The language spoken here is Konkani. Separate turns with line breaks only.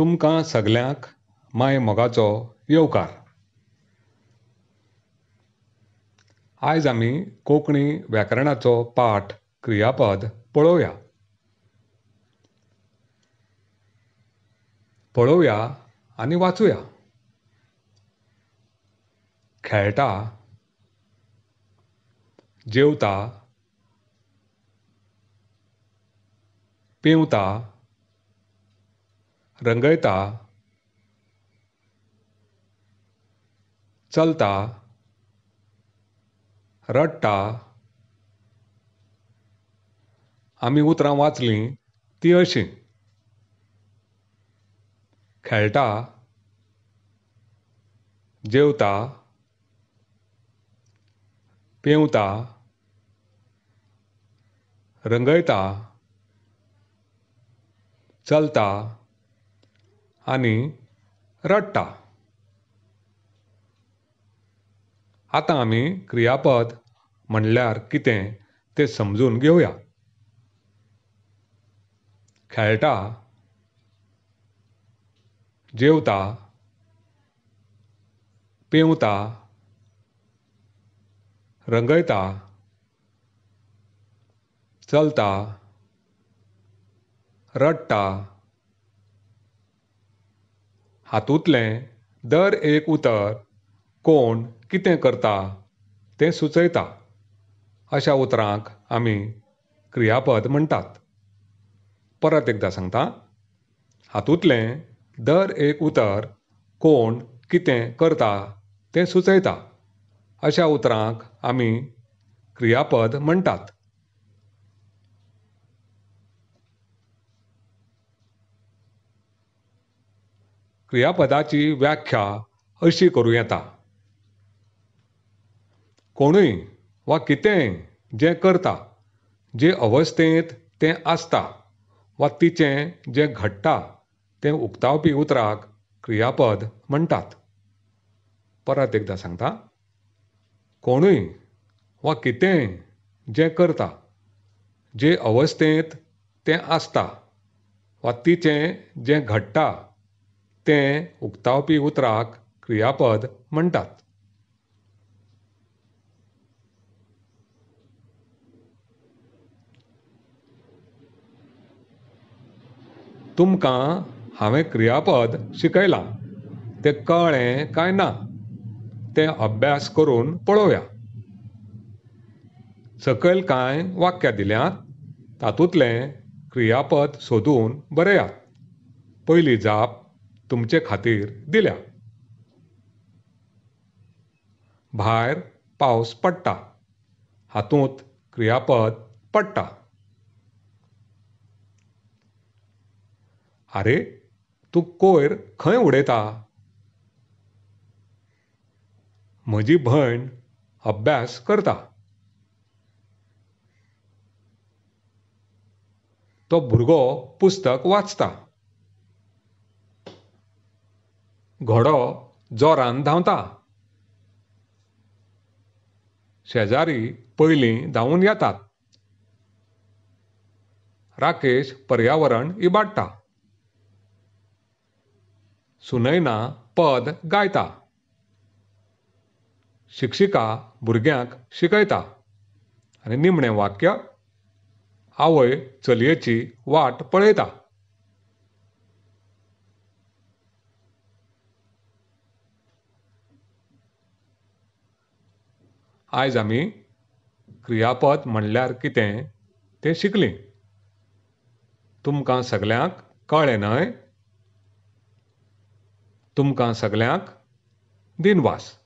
तुमकां सगल्यांक माय मोगाचो येवकार. आयज आमी कोंकणी व्याकरणाचो पाठ क्रियापद पळोवया. पळोवया आनी वाचूया. खेळटा, जेवता, पेंवता, रंगयता, चलता, रडटा. आमी उतरां वाचलीं तीं अशीं. खेळटा, जेवता, पेंवता, रंगयता, चलता आनी रडटा. आतां आमी क्रियापद म्हणल्यार कितें तें समजून घेवया. खेळटा, जेवता, पेंवता, रंगयता, चलता, रडटा. हातूंतलें दर एक उतर कोण कितें करता तें सुचयता. अशा उतरांक आमी क्रियापद म्हणटात. परत एकदां सांगता. हातूंतलें दर एक उतर कोण कितें करता तें सुचयता. अशा उतरांक आमी क्रियापद म्हणटात. क्रियापदाची व्याख्या अशी करूं येता. कोणूय वा कितेंय जें करता, जे अवस्थेंत तें आसता वा तिचें जें घडटा तें उक्तावपी उतराक क्रियापद म्हणटात. परत एकदां सांगता. कोणूय वा कितेंय जें करता, जे अवस्थेंत तें आसता वा तिचें जें घडटा तें उक्तावपी उतराक क्रियापद म्हणटात. तुमकां हांवें क्रियापद शिकयलां तें कळ्ळें काय ना तें अभ्यास करून पळोवया. सकयल कांय वाक्यां दिल्यांत, तातूंतलें क्रियापद सोदून बरयात. पयली जाप तुमचे खातीर दिल्या. भायर पावस पडटा. हातूंत क्रियापद पडटा. आरे, तूं कोयर खंय उडयता? म्हजी भयण अभ्यास करता. तो भुरगो पुस्तक वाचता. घोडो जोरान धांवता. शेजारी पयलीं धांवून येतात. राकेश पर्यावरण इबाडटा. सुनैना पद गायता. शिक्षिका भुरग्यांक शिकयता. आनी निमणें वाक्य, आवय चलयेची वाट पळयता. आयज आमी क्रियापद म्हणल्यार कितें तें शिकलीं. तुमकां सगल्यांक कळ्ळें न्हय? तुमकां सगल्यांक दिनवास.